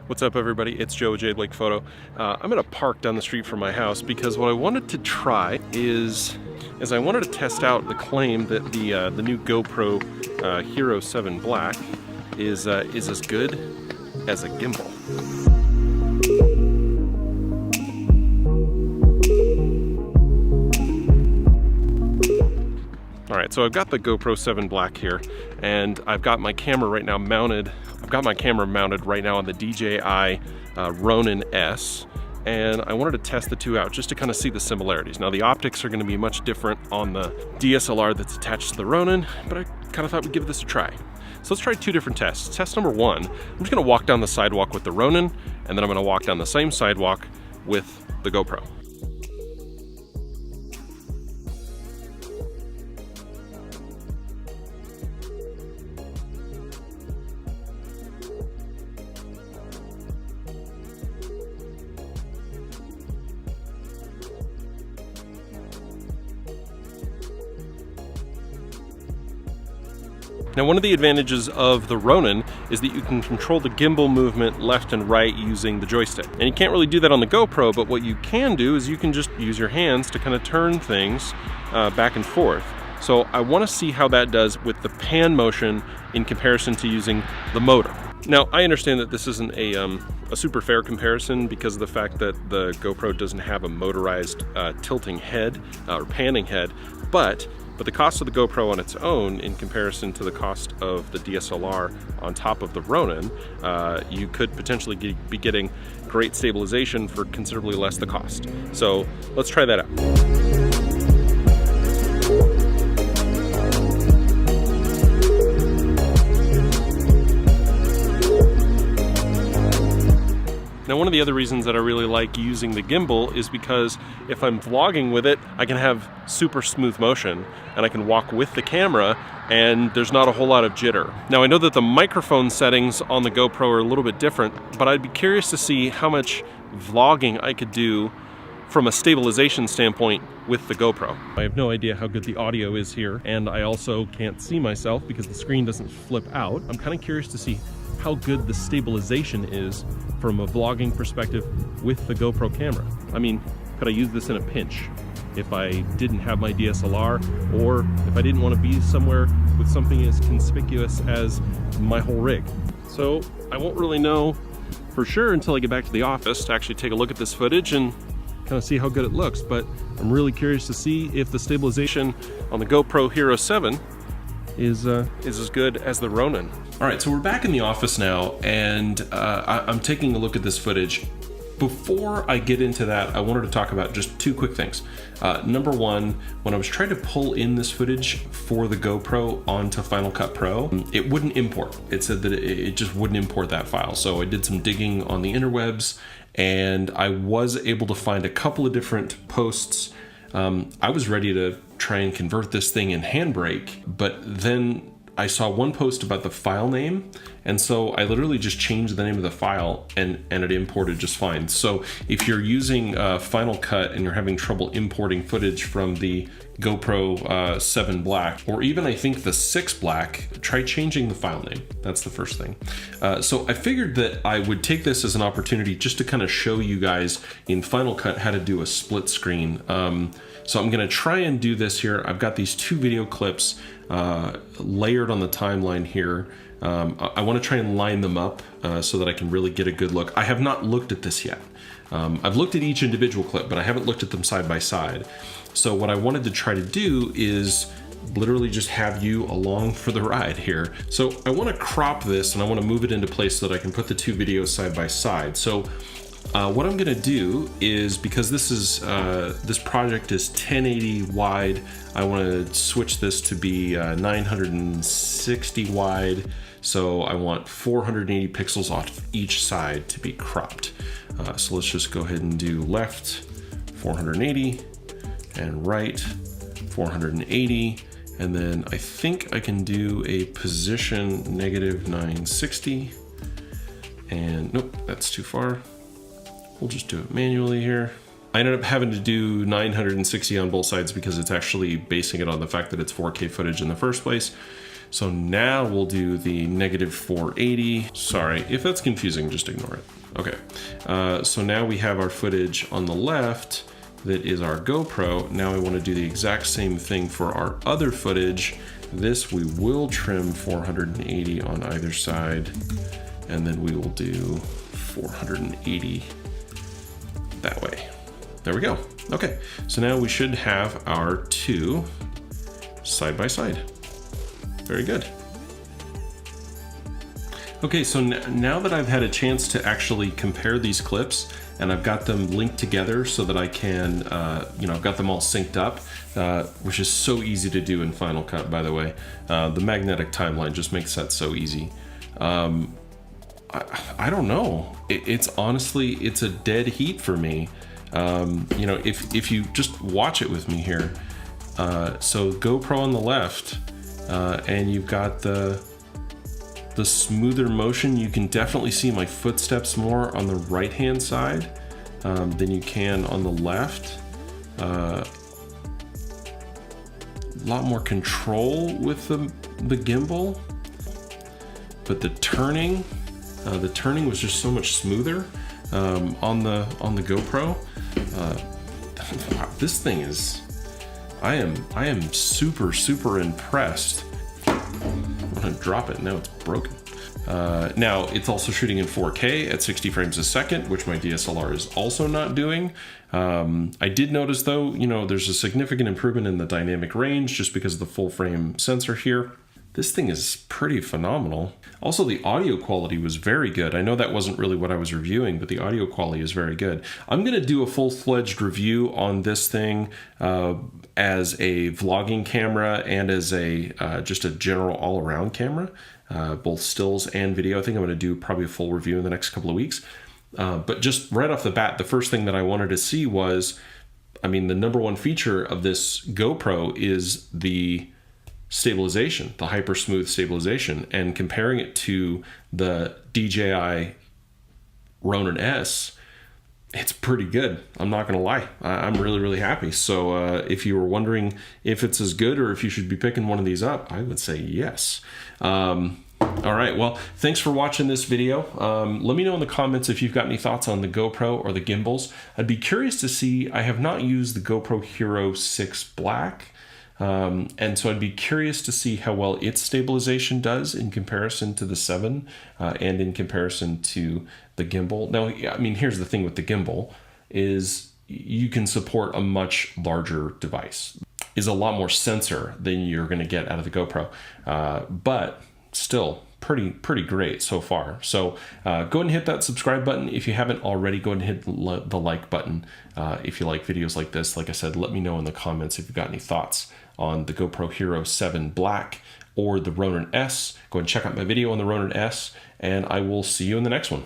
What's up, everybody? It's Joe with J Blake Photo. I'm at a park down the street from my house because what I wanted to try is I wanted to test out the claim that the new GoPro Hero 7 Black is as good as a gimbal. Alright, so I've got the GoPro 7 Black here, and I've got my camera right now mounted. I've got my camera mounted right now on the DJI Ronin-S, and I wanted to test the two out just to kind of see the similarities. Now, the optics are going to be much different on the DSLR that's attached to the Ronin, but I kind of thought we'd give this a try. So let's try two different tests. Test number one, I'm just going to walk down the sidewalk with the Ronin, and then I'm going to walk down the same sidewalk with the GoPro. Now, one of the advantages of the Ronin is that you can control the gimbal movement left and right using the joystick. And you can't really do that on the GoPro, but what you can do is you can just use your hands to kind of turn things back and forth. So I want to see how that does with the pan motion in comparison to using the motor. Now, I understand that this isn't a super fair comparison because of the fact that the GoPro doesn't have a motorized tilting head or panning head, but the cost of the GoPro on its own in comparison to the cost of the DSLR on top of the Ronin, you could potentially be getting great stabilization for considerably less the cost. So let's try that out. Now, one of the other reasons that I really like using the gimbal is because if I'm vlogging with it, I can have super smooth motion and I can walk with the camera and there's not a whole lot of jitter. Now, I know that the microphone settings on the GoPro are a little bit different, but I'd be curious to see how much vlogging I could do from a stabilization standpoint with the GoPro. I have no idea how good the audio is here, and I also can't see myself because the screen doesn't flip out. I'm kind of curious to see how good the stabilization is from a vlogging perspective with the GoPro camera. I mean, could I use this in a pinch if I didn't have my DSLR, or if I didn't want to be somewhere with something as conspicuous as my whole rig? So I won't really know for sure until I get back to the office to actually take a look at this footage and kind of see how good it looks, but I'm really curious to see if the stabilization on the GoPro Hero 7 is as good as the Ronin. All right, so we're back in the office now, and I'm taking a look at this footage. Before I get into that, I wanted to talk about just two quick things. Number one, when I was trying to pull in this footage for the GoPro onto Final Cut Pro, it wouldn't import. It said that it just wouldn't import that file. So I did some digging on the interwebs, and I was able to find a couple of different posts. I was ready to try and convert this thing in Handbrake, but then I saw one post about the file name, and so I literally just changed the name of the file and it imported just fine. So if you're using Final Cut and you're having trouble importing footage from the GoPro 7 Black, or even I think the 6 Black, try changing the file name. That's the first thing. So I figured that I would take this as an opportunity just to kind of show you guys in Final Cut how to do a split screen. So I'm gonna try and do this here. I've got these two video clips layered on the timeline here. I wanna try and line them up so that I can really get a good look. I have not looked at this yet. I've looked at each individual clip, but I haven't looked at them side by side. So what I wanted to try to do is literally just have you along for the ride here. So I wanna crop this and I wanna move it into place so that I can put the two videos side by side. So what I'm gonna do is, because this project is 1080 wide, I wanna switch this to be 960 wide. So I want 480 pixels off each side to be cropped. So let's just go ahead and do left 480 and right 480. And then I think I can do a position negative 960. And nope, that's too far. We'll just do it manually here. I ended up having to do 960 on both sides because it's actually basing it on the fact that it's 4K footage in the first place. So now we'll do the -480. Sorry, if that's confusing, just ignore it. Okay, so now we have our footage on the left that is our GoPro. Now I want to do the exact same thing for our other footage. This we will trim 480 on either side, and then we will do 480 that way. There we go. Okay, so now we should have our two side by side. Very good. Okay, so now that I've had a chance to actually compare these clips and I've got them linked together so that I can, I've got them all synced up, which is so easy to do in Final Cut, by the way. The magnetic timeline just makes that so easy. I don't know. It's honestly, it's a dead heat for me. If you just watch it with me here. So GoPro on the left, and you've got the smoother motion. You can definitely see my footsteps more on the right hand side than you can on the left. A lot more control with the gimbal, but the turning was just so much smoother on the GoPro. This thing is, I am super impressed. I'm gonna drop it, now it's broken. Now it's also shooting in 4K at 60 frames a second, which my DSLR is also not doing. I did notice though, there's a significant improvement in the dynamic range just because of the full frame sensor here. This thing is pretty phenomenal. Also, the audio quality was very good. I know that wasn't really what I was reviewing, but the audio quality is very good. I'm gonna do a full-fledged review on this thing as a vlogging camera and as just a general all-around camera, both stills and video. I think I'm gonna do probably a full review in the next couple of weeks. But just right off the bat, the first thing that I wanted to see was, the number one feature of this GoPro is the stabilization, the Hypersmooth stabilization, and comparing it to the DJI Ronin-S, it's pretty good. I'm not gonna lie. I'm really happy. So if you were wondering if it's as good or if you should be picking one of these up, I would say yes. All right, well, thanks for watching this video. Let me know in the comments if you've got any thoughts on the GoPro or the gimbals. I'd be curious to see, I have not used the GoPro Hero 6 Black, and so I'd be curious to see how well its stabilization does in comparison to the 7 and in comparison to the gimbal. Now, here's the thing with the gimbal is you can support a much larger device. Is a lot more sensor than you're going to get out of the GoPro, but still pretty great so far. So go ahead and hit that subscribe button. If you haven't already, go ahead and hit the like button. If you like videos like this, like I said, let me know in the comments if you've got any thoughts on the GoPro Hero 7 Black or the Ronin-S. Go ahead and check out my video on the Ronin-S, and I will see you in the next one.